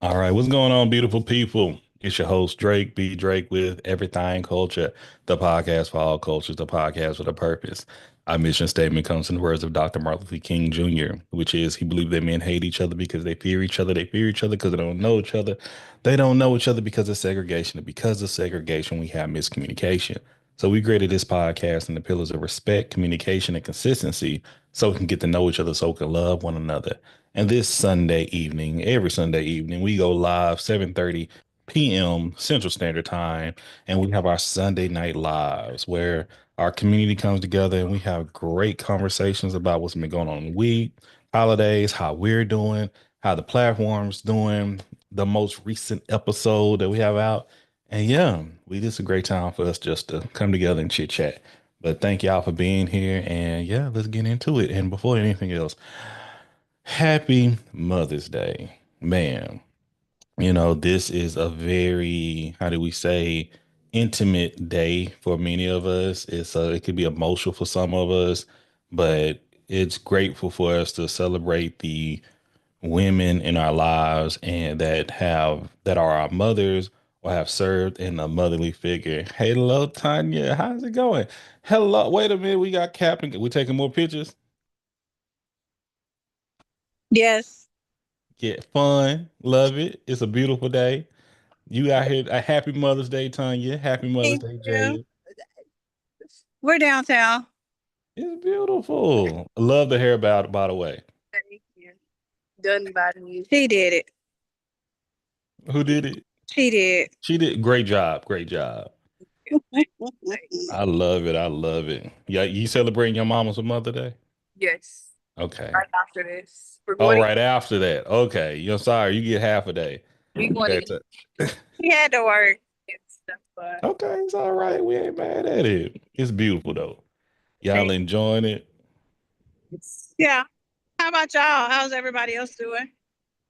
All right, what's going on, beautiful people? It's your host, Drake B. Drake with Everything Culture, the podcast for all cultures, the podcast with a purpose. Our mission statement comes in the words of Dr. Martin Luther King Jr., which is he believed that men hate each other because they fear each other. They fear each other because they don't know each other. They don't know each other because of segregation. And because of segregation, we have miscommunication. So we created this podcast and the pillars of respect, communication, and consistency so we can get to know each other so we can love one another. And this Sunday evening, every Sunday evening, we go live 7:30 p.m. Central Standard Time, and we have our Sunday night lives where our community comes together and we have great conversations about what's been going on in the week, holidays, how we're doing, how the platform's doing, the most recent episode that we have out. And yeah, we just a great time for us just to come together and chit chat. But thank y'all for being here. And yeah, let's get into it. And before anything else, happy Mother's Day. Man, this is a very, how do we say, intimate day for many of us. It could be emotional for some of us, but it's grateful for us to celebrate the women in our lives and that are our mothers or have served in a motherly figure. Hello, Tanya. How's it going? Hello. Wait a minute. We got Captain. We taking more pictures? Yes. Get fun. Love it. It's a beautiful day. You out here. A happy Mother's Day, Tanya. Happy Mother's Thank Day, you. Jaya. We're downtown. It's beautiful. I love the hair, by the way. Thank you. Done by you. She did it. Who did it? She did. She did. Great job. Great job. I love it. I love it. Yeah, you celebrating your mama's for Mother Day? Yes. Okay. Right after this. We're Oh, going right after that. Okay. You're sorry. You get half a day. we going to That's get it. we had to work and stuff, but Okay, it's all right. We ain't mad at it. It's beautiful though. Y'all enjoying it? yeah. How about y'all? How's everybody else doing?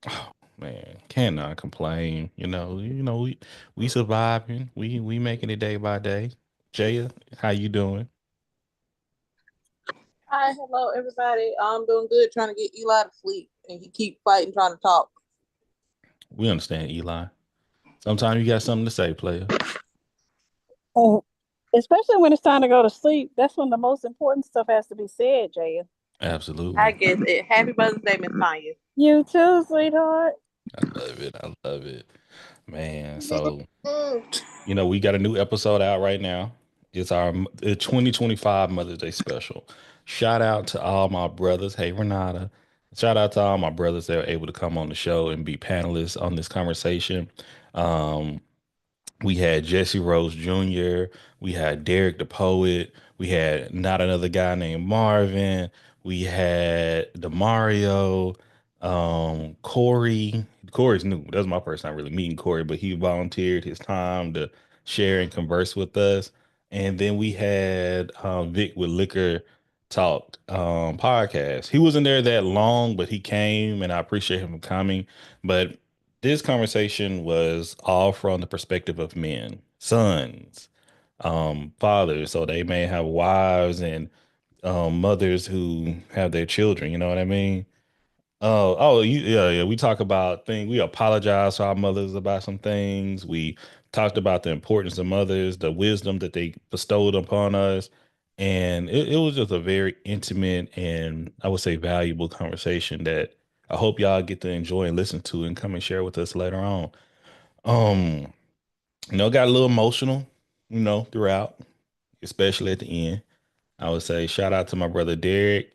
Oh man, cannot complain. We surviving. We making it day by day. Jaya, how you doing? Hi, hello everybody. I'm doing good trying to get Eli to sleep and he keep fighting trying to talk. We understand, Eli. Sometimes you got something to say, player. Oh, especially when it's time to go to sleep. That's when the most important stuff has to be said, Jaya. I Absolutely. guess it. Happy Mother's Day, Miss Tanya. You too, sweetheart. I love it. I love it. Man, so we got a new episode out right now. It's our 2025 Mother's Day special. Shout out to all my brothers. Hey, Renata. Shout out to all my brothers that were able to come on the show and be panelists on this conversation. Um, we had Jesse Rose Jr., we had Derek the Poet, we had not another guy named Marvin, we had Demario, Corey. Corey's new. That was my first time really meeting Corey, but he volunteered his time to share and converse with us. And then we had Vic with Liquor Talk podcast. He wasn't there that long, but he came and I appreciate him coming. But this conversation was all from the perspective of men, sons, fathers. So they may have wives and mothers who have their children. You know what I mean? Yeah, yeah. We talk about things. We apologize to our mothers about some things. We talked about the importance of mothers, the wisdom that they bestowed upon us. And it was just a very intimate and I would say valuable conversation that I hope y'all get to enjoy and listen to and come and share with us later on. Um, got a little emotional, throughout, especially at the end. I would say shout out to my brother Derek.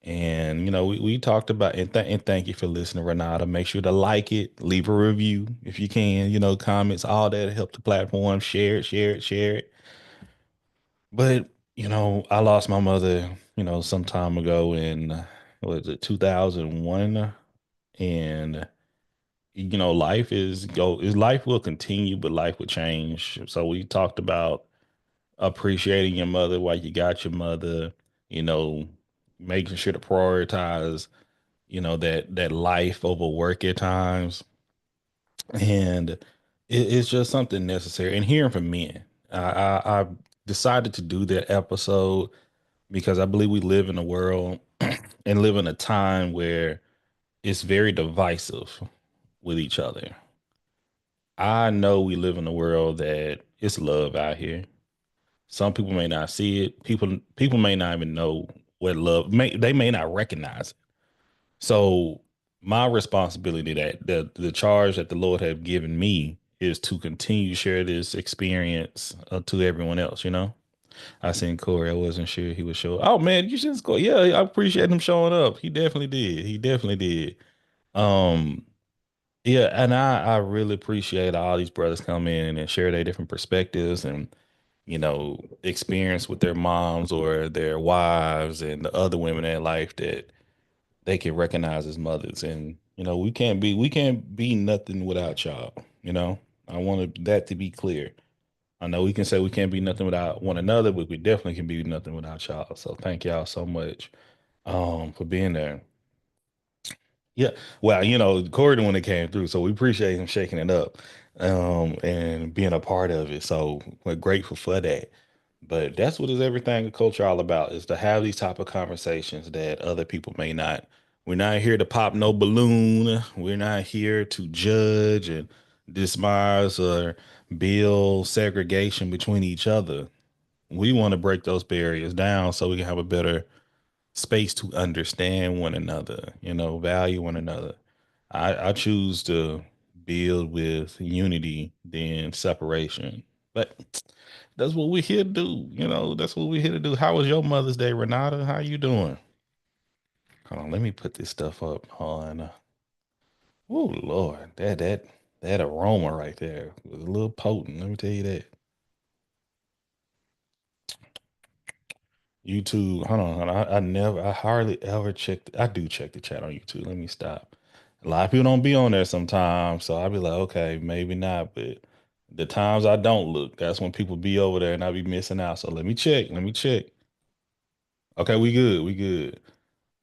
And we talked about and thank you for listening, Renata. Make sure to like it, leave a review if you can, comments, all that help the platform. Share it, share it, share it. But, I lost my mother, some time ago in what was it, 2001. And life will continue, but life will change. So we talked about appreciating your mother while you got your mother, you know, making sure to prioritize, that life over work at times. And it's just something necessary. And hearing from men, I decided to do that episode because I believe we live in a world and live in a time where it's very divisive. with each other. I know we live in a world that it's love out here. Some people may not see it. People may not even know what love they may not recognize it. So my responsibility, that the charge that the Lord have given me, is to continue to share this experience to everyone else. I seen Corey. I wasn't sure he would show up. Oh man, you should just go. Yeah, I appreciate him showing up. He definitely did. He definitely did. Um, yeah, and I really appreciate all these brothers come in and share their different perspectives and experience with their moms or their wives and the other women in life that they can recognize as mothers. And we can't be nothing without y'all. I wanted that to be clear. I know we can say we can't be nothing without one another, but we definitely can be nothing without y'all. So thank y'all so much for being there. Yeah. Well, Corey the one that came through, so we appreciate him shaking it up and being a part of it. So we're grateful for that. But that's what is everything culture all about, is to have these type of conversations that other people may not. We're not here to pop no balloon. We're not here to judge and despise or build segregation between each other. We want to break those barriers down so we can have a better space to understand one another, value one another. I choose to build with unity than separation. But that's what we're here to do. That's what we're here to do. How was your Mother's Day, Renata? How you doing? Hold on, let me put this stuff up on. Oh Lord, that aroma right there was a little potent. Let me tell you that. YouTube, hold on. I hardly ever check. I do check the chat on YouTube. Let me stop. A lot of people don't be on there sometimes, so I'll be like, okay, maybe not. But the times I don't look, that's when people be over there and I be missing out. So let me check. Let me check. Okay, we good. We good.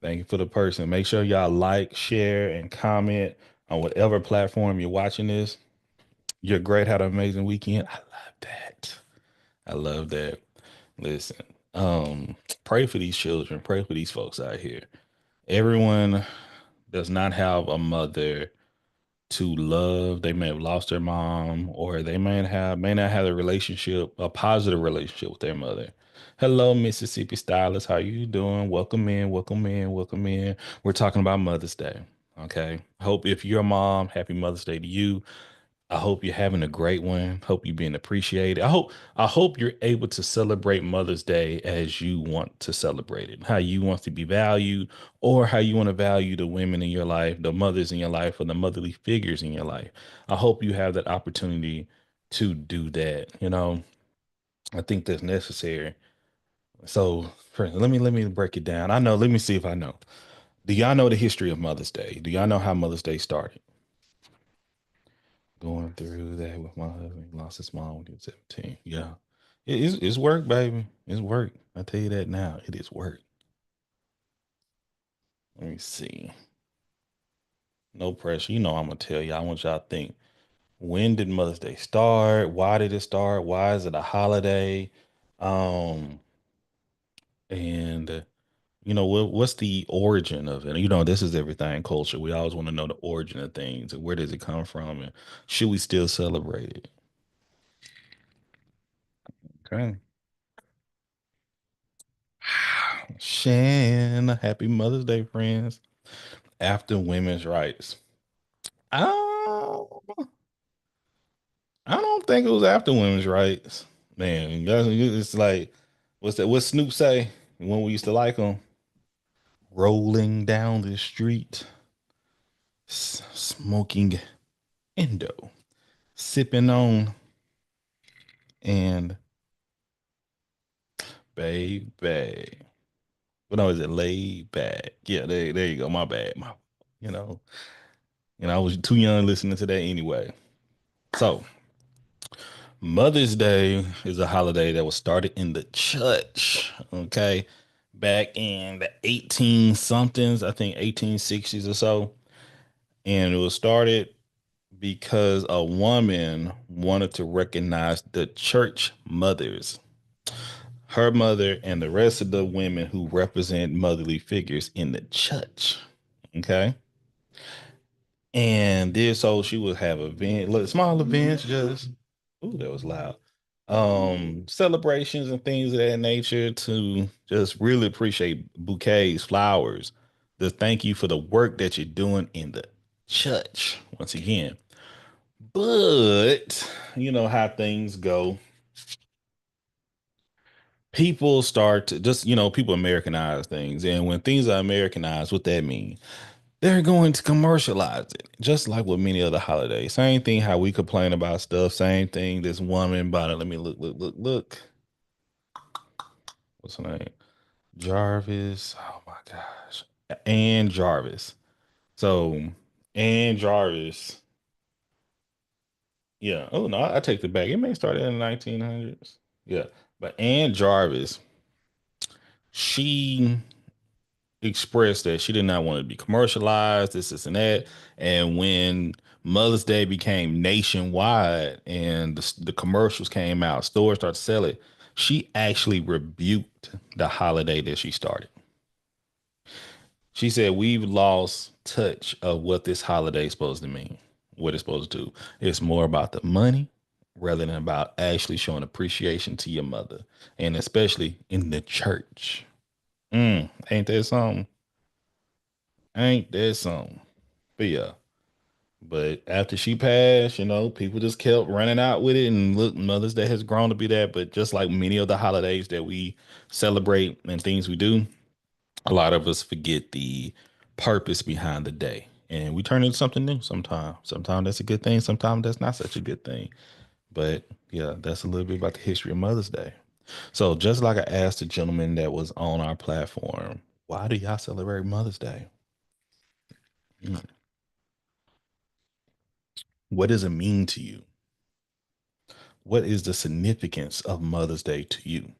Thank you for the person. Make sure y'all like, share, and comment on whatever platform you're watching this. You're great. Had an amazing weekend. I love that. I love that. Listen, pray for these children. Pray for these folks out here. Everyone does not have a mother to love. They may have lost their mom, or they may not have a positive relationship with their mother. Hello, Mississippi Stylist. How you doing? Welcome in, welcome in, welcome in. We're talking about Mother's Day. Okay. Hope if you're a mom, happy Mother's Day to you. I hope you're having a great one. Hope you're being appreciated. I hope you're able to celebrate Mother's Day as you want to celebrate it, how you want to be valued, or how you want to value the women in your life, the mothers in your life, or the motherly figures in your life. I hope you have that opportunity to do that. I think that's necessary. So, let me break it down. I know. Let me see if I know. Do y'all know the history of Mother's Day? Do y'all know how Mother's Day started? Going through that with my husband. He lost his mom when he was 17. Yeah. It's work, baby. It's work. I tell you that now. It is work. Let me see. No pressure. I'm gonna tell you. I want y'all to think. When did Mother's Day start? Why did it start? Why is it a holiday? Um, and what's the origin of it? This is everything culture. We always want to know the origin of things and where does it come from, and should we still celebrate it? Okay. Shan, happy Mother's Day, friends. After women's rights. Oh, I don't think it was after women's rights. Man, it's like, what's that? What Snoop say when we used to like him? Rolling down the street, smoking Indo, sipping on, and baby. What no, is it laid back? Yeah, there you go. My bad. You know, I was too young listening to that anyway. So, Mother's Day is a holiday that was started in the church, okay, back in the 18 somethings, I think 1860s or so. And it was started because a woman wanted to recognize the church mothers, her mother, and the rest of the women who represent motherly figures in the church, okay? And this, so she would have small events, just that was loud. Celebrations and things of that nature to just really appreciate bouquets, flowers, the thank you for the work that you're doing in the church once again. But you know how things go. People start to just, people Americanize things. And when things are Americanized, what that means? They're going to commercialize it, just like with many other holidays. Same thing how we complain about stuff. Same thing this woman about it. Let me look. What's her name? Jarvis. Oh my gosh. Ann Jarvis. So Ann Jarvis. Yeah. Oh no, I take it back. It may start in the 1900s. Yeah. But Ann Jarvis, she expressed that she did not want to be commercialized, this, and that. And when Mother's Day became nationwide and the commercials came out, stores started to sell it, she actually rebuked the holiday that she started. She said, we've lost touch of what this holiday is supposed to mean, what it's supposed to do. It's more about the money rather than about actually showing appreciation to your mother, and especially in the church. Ain't that something? Ain't that something? But yeah. But after she passed, people just kept running out with it. And look, Mother's Day has grown to be that. But just like many of the holidays that we celebrate and things we do, a lot of us forget the purpose behind the day. And we turn into something new sometimes. Sometimes that's a good thing. Sometimes that's not such a good thing. But yeah, that's a little bit about the history of Mother's Day. So just like I asked the gentleman that was on our platform, why do y'all celebrate Mother's Day? Mm. What does it mean to you? What is the significance of Mother's Day to you?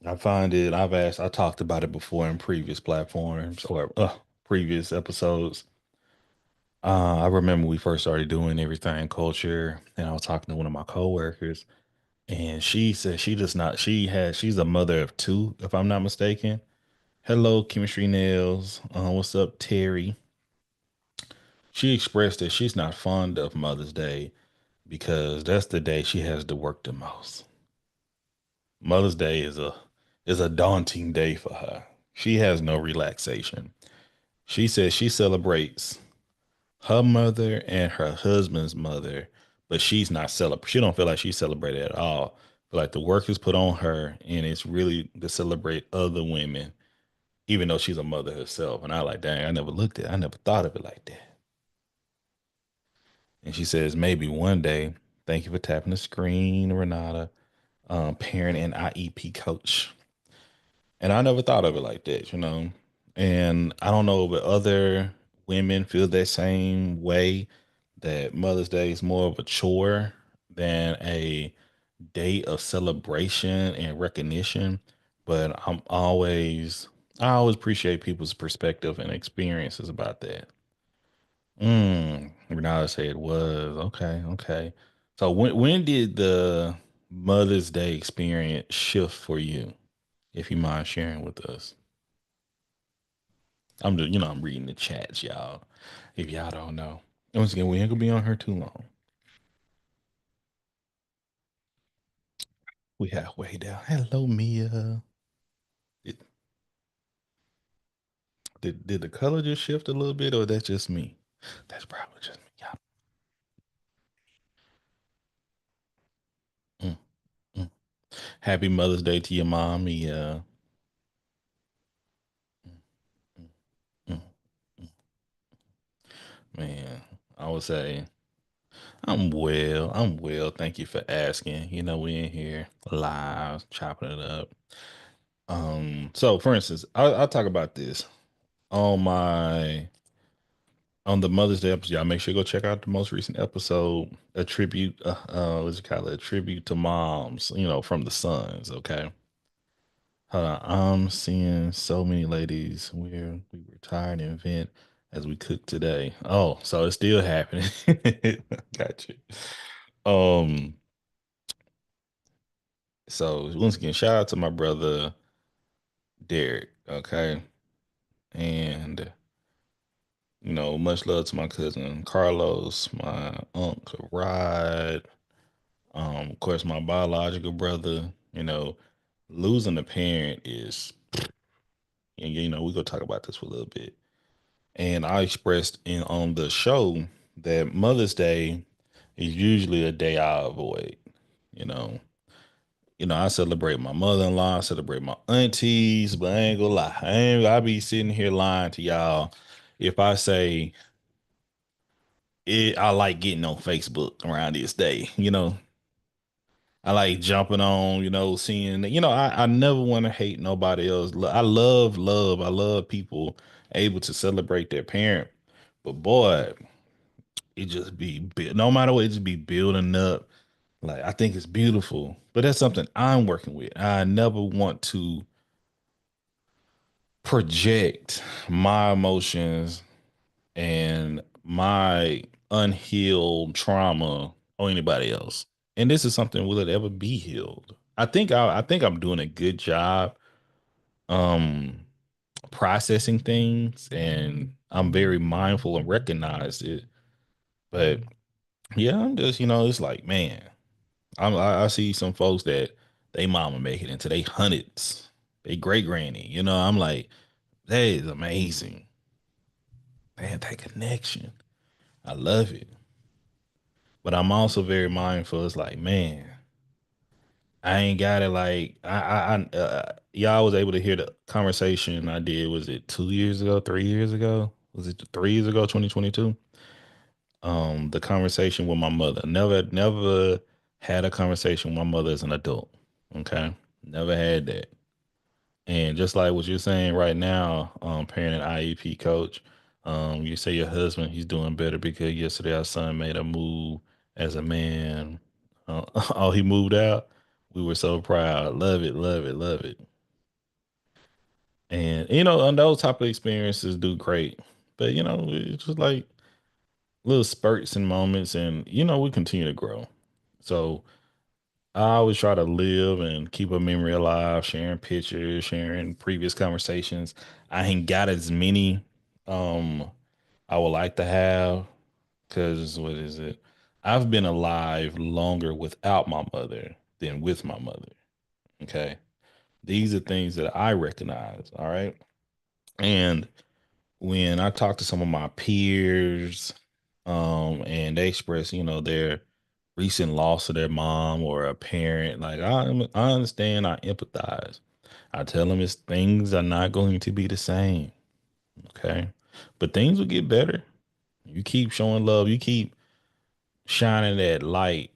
I talked about it before in previous platforms or previous episodes. I remember we first started doing everything culture, and I was talking to one of my coworkers, and she said she's a mother of two, if I'm not mistaken. Hello, Chemistry Nails. What's up, Terry? She expressed that she's not fond of Mother's Day because that's the day she has to work the most. Mother's Day is a daunting day for her. She has no relaxation. She says she celebrates her mother and her husband's mother, but she's not celebrate. She don't feel like she's celebrated at all. But like the work is put on her, and it's really to celebrate other women, even though she's a mother herself. And I like, dang, I never thought of it like that. And she says, maybe one day, thank you for tapping the screen, Renata, parent and IEP coach. And I never thought of it like that. And I don't know if other women feel that same way, that Mother's Day is more of a chore than a day of celebration and recognition. But I always appreciate people's perspective and experiences about that. Renata said it was. Okay, okay. So when did the Mother's Day experience shift for you? If you mind sharing with us. I'm reading the chats, y'all. If y'all don't know. Once again, we ain't gonna be on her too long. We halfway down. Hello, Mia. Did, did the color just shift a little bit, or that's just me? That's probably just me, y'all. Mm, mm. Happy Mother's Day to your mom, Mia. Mm, mm, mm, mm. Man, I would say I'm well. I'm well. Thank you for asking. We in here live, chopping it up. So for instance, I'll talk about this on on the Mother's Day episode. Y'all make sure you go check out the most recent episode, a tribute, what's it called? A tribute to moms, from the Sons. Okay. Hold on. I'm seeing so many ladies where we were tired and vent as we cook today. Oh, so it's still happening. Got you. Um, so once again, shout out to my brother Derek. Okay. And much love to my cousin Carlos, my uncle Rod, of course, my biological brother. Losing a parent is, and we're gonna talk about this for a little bit. And I expressed on the show that Mother's Day is usually a day I avoid. You know, I celebrate my mother-in-law, I celebrate my aunties, but I ain't gonna lie, I be sitting here lying to y'all if I say I like getting on Facebook around this day. I like jumping on, seeing, I never want to hate nobody else. I love, I love people able to celebrate their parent. But boy, it just no matter what, it just be building up. Like, I think it's beautiful, but that's something I'm working with. I never want to project my emotions and my unhealed trauma on anybody else. And this is something, will it ever be healed? I think I'm doing a good job um processing things, and I'm very mindful and recognize it. But yeah, I'm just, it's like, man, I see some folks that they mama make it into they hundreds, they great granny, I'm like, that is amazing. Man, that connection. I love it. But I'm also very mindful. It's like, man, I ain't got it. Like, y'all was able to hear the conversation I did. Was it 2 years ago, 3 years ago? Was it 3 years ago, 2022? The conversation with my mother. Never had a conversation with my mother as an adult. Okay. Never had that. And just like what you're saying right now, parent and IEP coach, you say your husband, he's doing better because yesterday our son made a move as a man. Oh, he moved out. We were so proud. Love it, love it, love it. And and those type of experiences do great. But it's just like little spurts and moments, and we continue to grow. So I always try to live and keep a memory alive, sharing pictures, sharing previous conversations. I ain't got as many um I would like to have, because what is it? I've been alive longer without my mother than with my mother. Okay. These are things that I recognize. All right. And when I talk to some of my peers, and they express, their recent loss of their mom or a parent, like, I understand, I empathize. I tell them it's things are not going to be the same. Okay. But things will get better. You keep showing love, you keep shining that light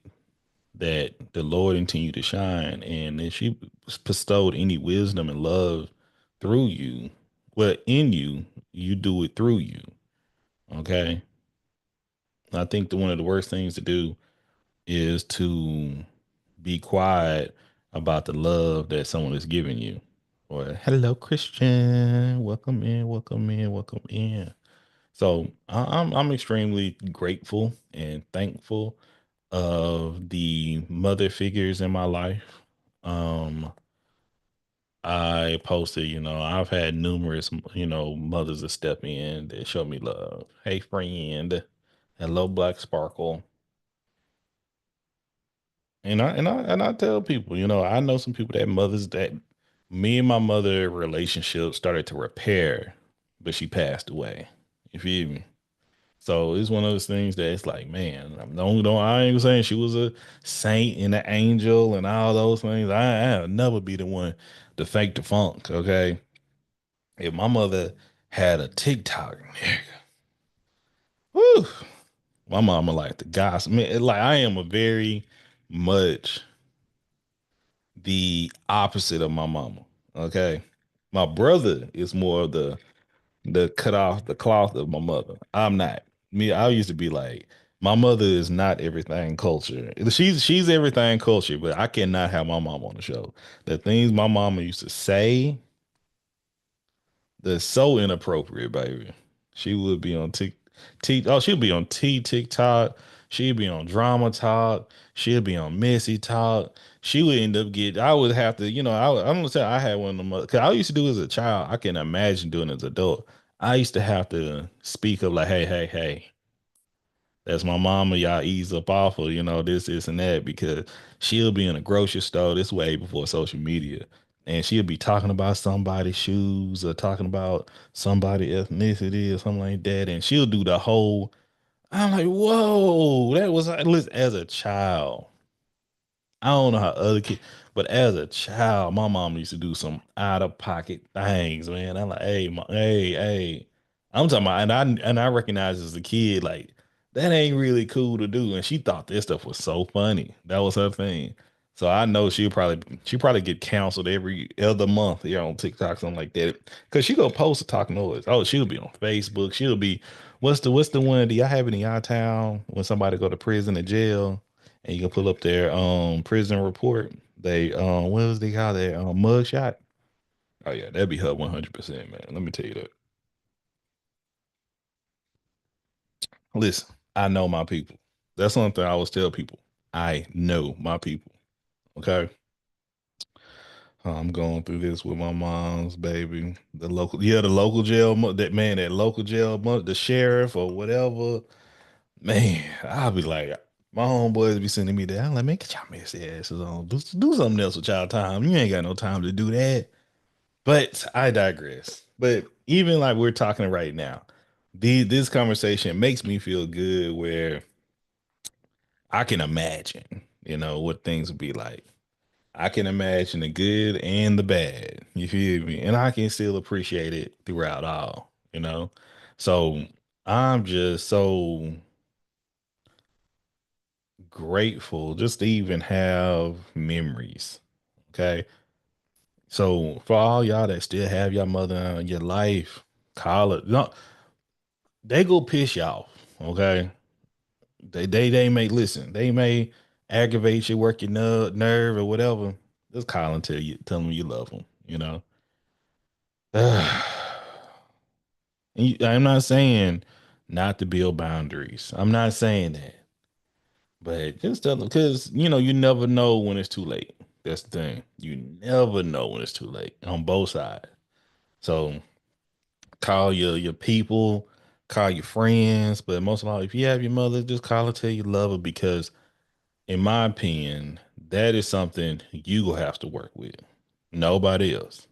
that the Lord intended to shine. And if she bestowed any wisdom and love through you, well, in you, you do it through you. Okay. I think one of the worst things to do is to be quiet about the love that someone is giving you. Or, hello, Christian. Welcome in, welcome in, welcome in. So I'm extremely grateful and thankful of the mother figures in my life. Um, I posted, I've had numerous, mothers that step in that show me love. Hey, friend. Hello, Black Sparkle. And I tell people, I know some people that mothers that me and my mother relationship started to repair, but she passed away. You feel me? So it's one of those things that it's like, man, I ain't saying she was a saint and an angel and all those things. I'll never be the one to fake the funk. Okay. If my mother had a TikTok, whew, my mama like the gossip. Man, like, I am a very much the opposite of my mama. Okay. My brother is more of the cut off the cloth of my mother. I'm not. Me, I used to be like, my mother is not everything culture. She's everything culture, but I cannot have my mom on the show. The things my mama used to say, they're so inappropriate, baby. She would be on TikTok. She'll be on TikTok. She'd be on drama talk. She'd be on messy talk. She would end up getting. I would have to, I'm gonna say I had one of them. Cause I used to do as a child. I can imagine doing it as an adult. I used to have to speak up like, hey, hey, hey. That's my mama. Y'all ease up off of, this, and that, because she'll be in a grocery store this way before social media. And she'll be talking about somebody's shoes or talking about somebody's ethnicity or something like that. And she'll do the whole, I'm like, whoa, that was, listen, as a child. I don't know how other kids, but as a child, my mom used to do some out of pocket things, man. I'm like, hey, hey, hey. I'm talking about, and I recognize as a kid, like that ain't really cool to do. And she thought this stuff was so funny. That was her thing. So I know she probably get counseled every other month here on TikTok, something like that. Cause she go post a talk noise. Oh, she'll be on Facebook. She'll be, what's the one? Do y'all have it in y'all town when somebody go to prison or jail? And you can pull up their prison report. They what was they call that mug shot? Oh yeah, that'd be her 100%, man. Let me tell you that. Listen, I know my people. That's one thing I always tell people. I know my people. Okay. I'm going through this with my mom's baby. The local jail, that local jail, the sheriff or whatever. Man, I'll be like, my homeboys be sending me that. I'm like, man, get y'all messy asses on. Do something else with y'all time. You ain't got no time to do that. But I digress. But even like we're talking right now, this conversation makes me feel good where I can imagine, what things would be like. I can imagine the good and the bad. You feel me? And I can still appreciate it throughout all. So I'm just so grateful just to even have memories. Okay. So for all y'all that still have your mother in your life, call it. No, they go piss y'all off. Okay. They may listen. They may aggravate you, work your nerve or whatever. Just call and tell them you love them. I'm not saying not to build boundaries. I'm not saying that. But just tell them, because you never know when it's too late. That's the thing. You never know when it's too late on both sides. So call your people, call your friends, but most of all, if you have your mother, just call her, tell you love her, because in my opinion, that is something you will have to work with. Nobody else.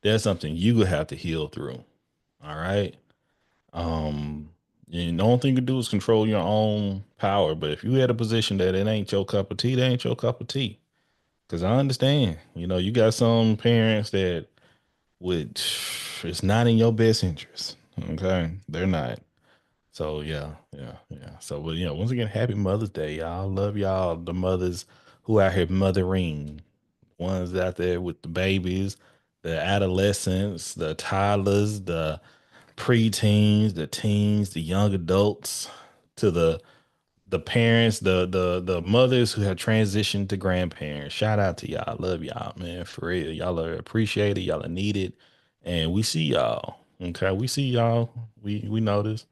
That's something you will have to heal through. All right. And the only thing you can do is control your own power. But if you had a position that it ain't your cup of tea, that ain't your cup of tea. Because I understand, you got some parents that would, it's not in your best interest. Okay. They're not. So yeah, yeah, yeah. So, but once again, happy Mother's Day, y'all. Love y'all, the mothers who out here mothering, ones out there with the babies, the adolescents, the toddlers, the preteens, the teens, the young adults, to the parents, the mothers who have transitioned to grandparents. Shout out to y'all. Love y'all, man. For real. Y'all are appreciated. Y'all are needed. And we see y'all. Okay. We see y'all. We notice.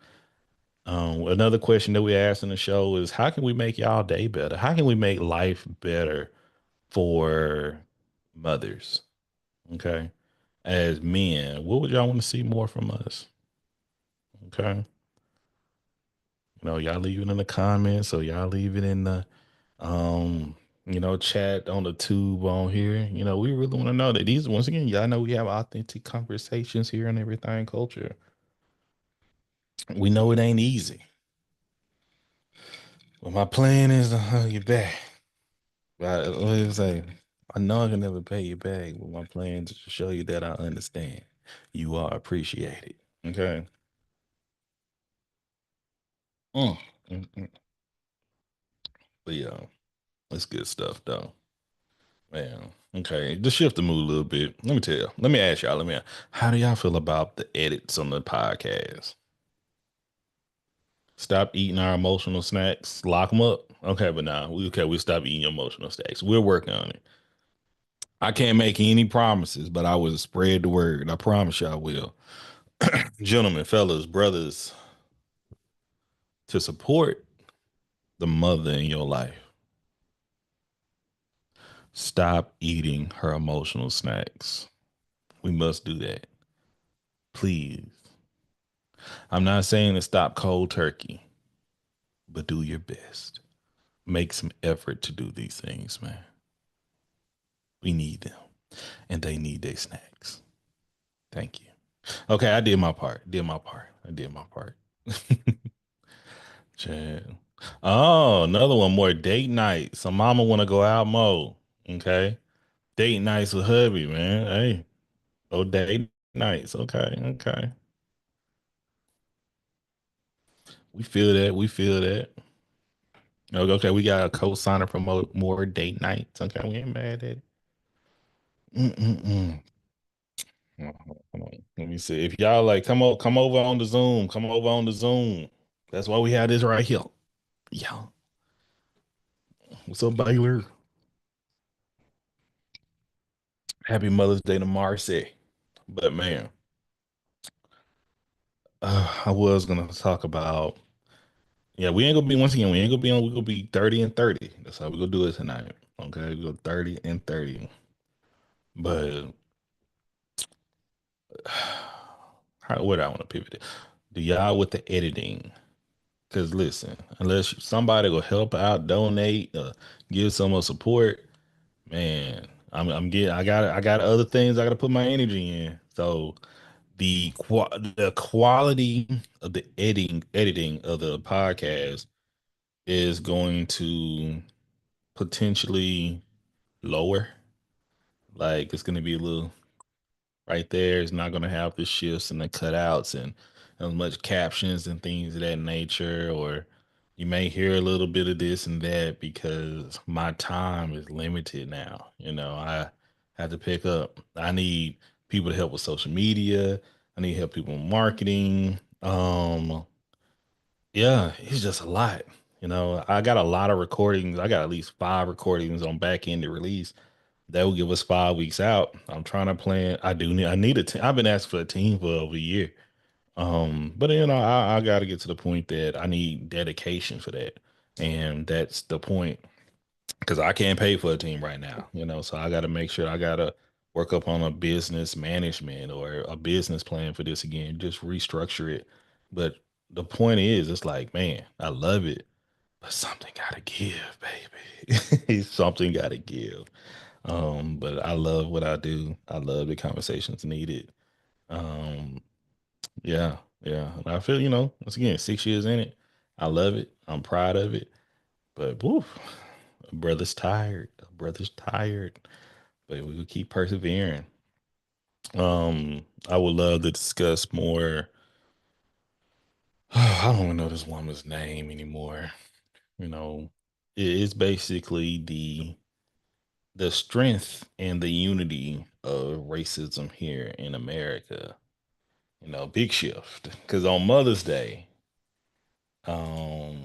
Another question that we asked in the show is, how can we make y'all day better? How can we make life better for mothers? Okay. As men, what would y'all want to see more from us? Okay. Y'all leave it in the comments, or y'all leave it in the um, chat on the tube on here. We really want to know that these, once again, y'all know we have authentic conversations here and everything culture. We know it ain't easy. But my plan is to hug you back. But I know I can never pay you back, but my plan is to show you that I understand. You are appreciated. Okay. Mm, mm, mm. But yeah, it's good stuff though. Man. Okay. Just shift the mood a little bit. Let me tell you. Let me ask y'all. How do y'all feel about the edits on the podcast? Stop eating our emotional snacks. Lock them up. Okay, but now we stop eating your emotional snacks. We're working on it. I can't make any promises, but I will spread the word. I promise you I will. Gentlemen, fellas, brothers, to support the mother in your life, stop eating her emotional snacks. We must do that. Please. I'm not saying to stop cold turkey, but do your best. Make some effort to do these things, man. We need them, and they need their snacks. Thank you. Okay, I did my part. I did my part. Chad. Oh, another one more date night. So mama want to go out mode. Okay. Date nights with hubby, man. Hey, oh, date nights. Okay. Okay. We feel that. We feel that. Okay. We got a co-signer for more date nights. Okay. We ain't mad at it. Mm-mm-mm. Hold on. Let me see. If y'all like, come over on the Zoom. Come over on the Zoom. That's why we have this right here. Yeah. What's up, Baylor? Happy Mother's Day to Marcy. But man, I was gonna talk about. Yeah, we ain't gonna be once again. We ain't gonna be on. We gonna be 30 and 30. That's how we gonna do it tonight. Okay, we go 30 and 30. But what I want to pivot it. Do y'all with the editing? Because listen, unless somebody will help out, donate, give some support, man, I'm getting. I got other things I got to put my energy in. So the quality of the editing of the podcast is going to potentially lower. Like it's going to be a little right there. It's not going to have the shifts and the cutouts and as much captions and things of that nature. Or you may hear a little bit of this and that because my time is limited now. You know, I have to pick up. I need people to help with social media. I need help people with marketing. Yeah, it's just a lot. You know, I got a lot of recordings. I got at least 5 recordings on back end to release. That will give us 5 weeks out. I'm trying to plan. I need a team. I've been asking for a team for over a year. But you know, I got to get to the point that I need dedication for that. And that's the point because I can't pay for a team right now, you know, so I got to make sure I got to work up on a business management or a business plan for this again, just restructure it. But the point is, it's like, man, I love it, but something got to give, baby. Something got to give. But I love what I do. I love the conversations needed. Um, yeah, yeah. And I feel, you know, once again, 6 years in it, I love it. I'm proud of it. But woof, a brother's tired. A brother's tired. But we will keep persevering. I would love to discuss more. I don't even know this woman's name anymore. You know, it's basically the strength and the unity of racism here in America. You know, big shift. Because on Mother's Day, um,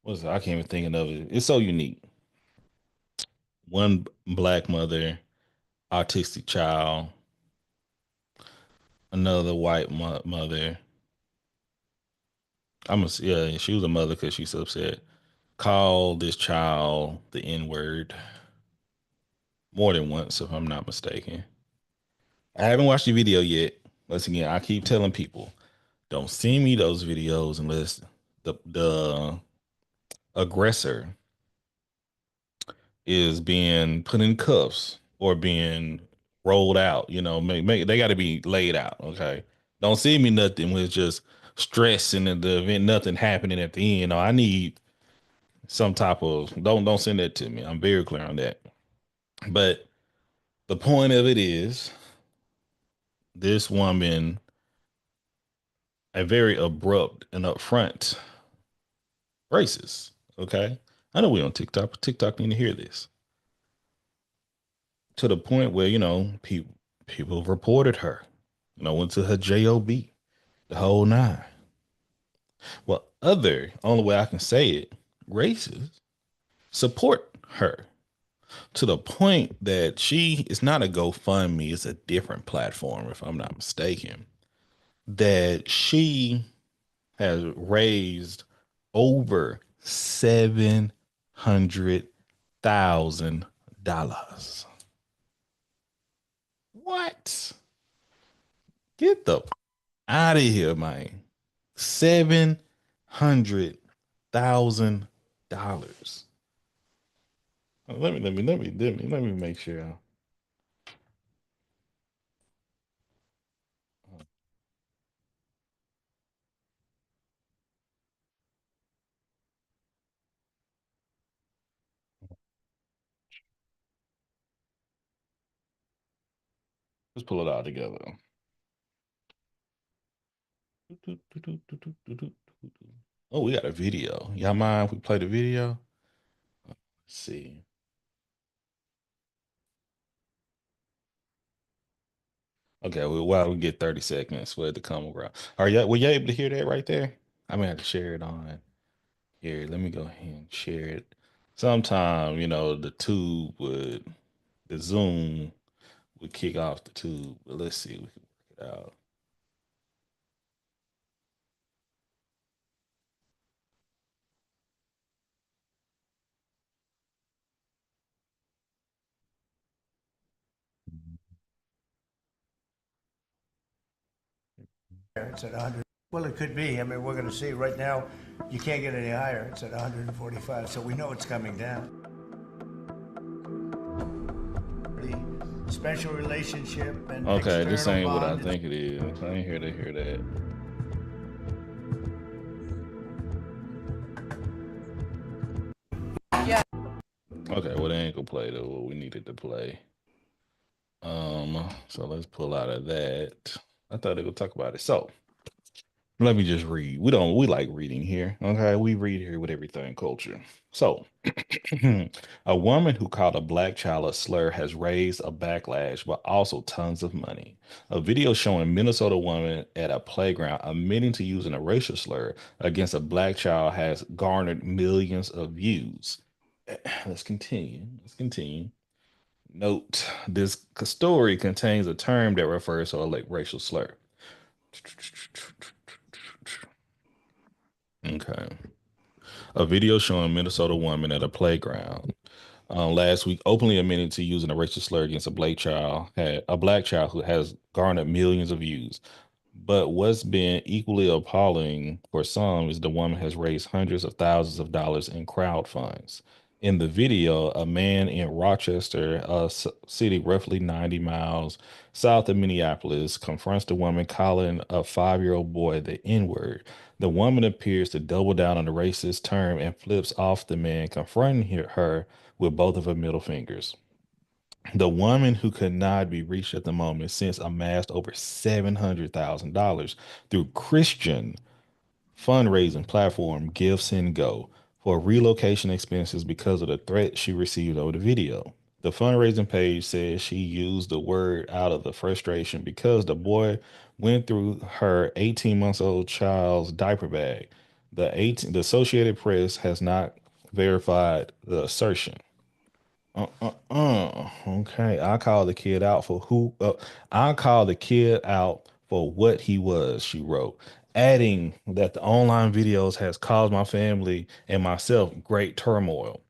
what's it? I can't even think of it. It's so unique. One black mother, autistic child, another white mother. Yeah, she was a mother because she's upset. Called this child the N word more than once, if I'm not mistaken. I haven't watched the video yet. Once again, I keep telling people, don't send me those videos unless the aggressor is being put in cuffs or being rolled out. You know, they got to be laid out. Okay, don't send me nothing with just stress and the event, nothing happening at the end. No, I need some type of don't send that to me. I'm very clear on that. But the point of it is, this woman, a very abrupt and upfront racist. Okay, I know we on TikTok, but TikTok need to hear this to the point where, you know, people reported her. You know, went to her job, the whole nine. Well, only way I can say it, racists support her to the point that she is not a GoFundMe, it's a different platform, if I'm not mistaken, that she has raised over $700,000. What? Get the out of here, man. $700,000. Let me make sure. Let's pull it all together. Oh, we got a video. Y'all mind if we play the video? Let's see. Okay, well, while we get 30 seconds for it to come around. Were you able to hear that right there? I may have to share it on here. Let me go ahead and share it. Sometime, the Zoom would kick off the tube, but let's see if we can work it out. It's at 100. Well, it could be. I mean, we're going to see. Right now, you can't get any higher. It's at 145, so we know it's coming down. The special relationship and Okay, this external ain't what I bond. think it is. I ain't here to hear that. Yeah. Okay, well, they ain't gonna play though what we needed to play. So let's pull out of that. I thought they would talk about it. So let me just read. We like reading here. Okay, we read here with everything culture. So a woman who called a black child a slur has raised a backlash, but also tons of money. A video showing Minnesota woman at a playground admitting to using a racial slur against a black child has garnered millions of views. Let's continue. Note, this story contains a term that refers to a racial slur. Okay. A video showing Minnesota woman at a playground last week openly admitted to using a racial slur against a black child who has garnered millions of views. But what's been equally appalling for some is the woman has raised hundreds of thousands of dollars in crowd funds. In the video, a man in Rochester, a city roughly 90 miles south of Minneapolis, confronts the woman calling a 5-year-old boy the N-word. The woman appears to double down on the racist term and flips off the man, confronting her with both of her middle fingers. The woman, who could not be reached at the moment, since amassed over $700,000 through Christian fundraising platform Give Send Go for relocation expenses because of the threat she received over the video. The fundraising page says she used the word out of the frustration because the boy went through her 18-month-old child's diaper bag. The Associated Press has not verified the assertion. Okay, I call the kid out for who. I call the kid out for what he was. She wrote, adding that the online videos has caused my family and myself great turmoil.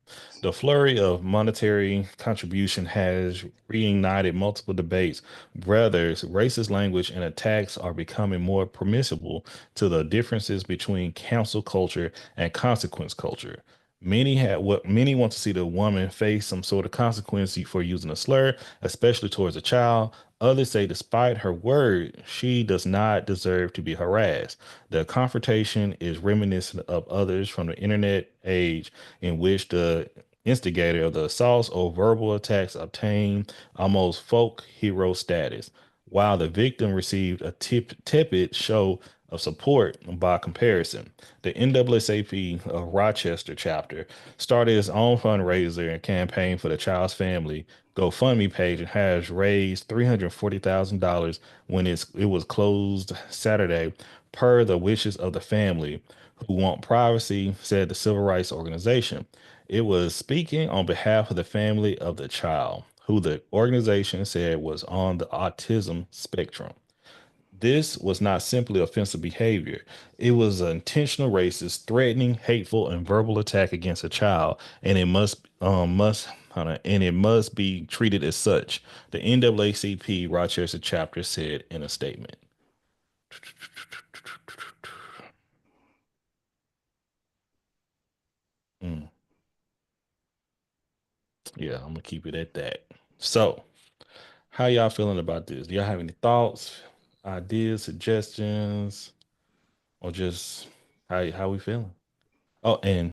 The flurry of monetary contribution has reignited multiple debates. Brothers, racist language and attacks are becoming more permissible to the differences between cancel culture and consequence culture. Many want to see the woman face some sort of consequence for using a slur, especially towards a child. Others say, despite her word, she does not deserve to be harassed. The confrontation is reminiscent of others from the internet age, in which the instigator of the assaults or verbal attacks obtained almost folk hero status, while the victim received a tepid show of support by comparison. The NAACP of Rochester chapter started its own fundraiser and campaign for the child's family GoFundMe page and has raised $340,000 when it was closed Saturday, per the wishes of the family who want privacy, said the civil rights organization. It was speaking on behalf of the family of the child, who the organization said was on the autism spectrum. This was not simply offensive behavior. It was an intentional racist, threatening, hateful, and verbal attack against a child, and it must be treated as such. The NAACP Rochester chapter said in a statement. Mm. Yeah, I'm gonna keep it at that. So, how y'all feeling about this? Do y'all have any thoughts, ideas, suggestions, or just how we feeling? Oh, and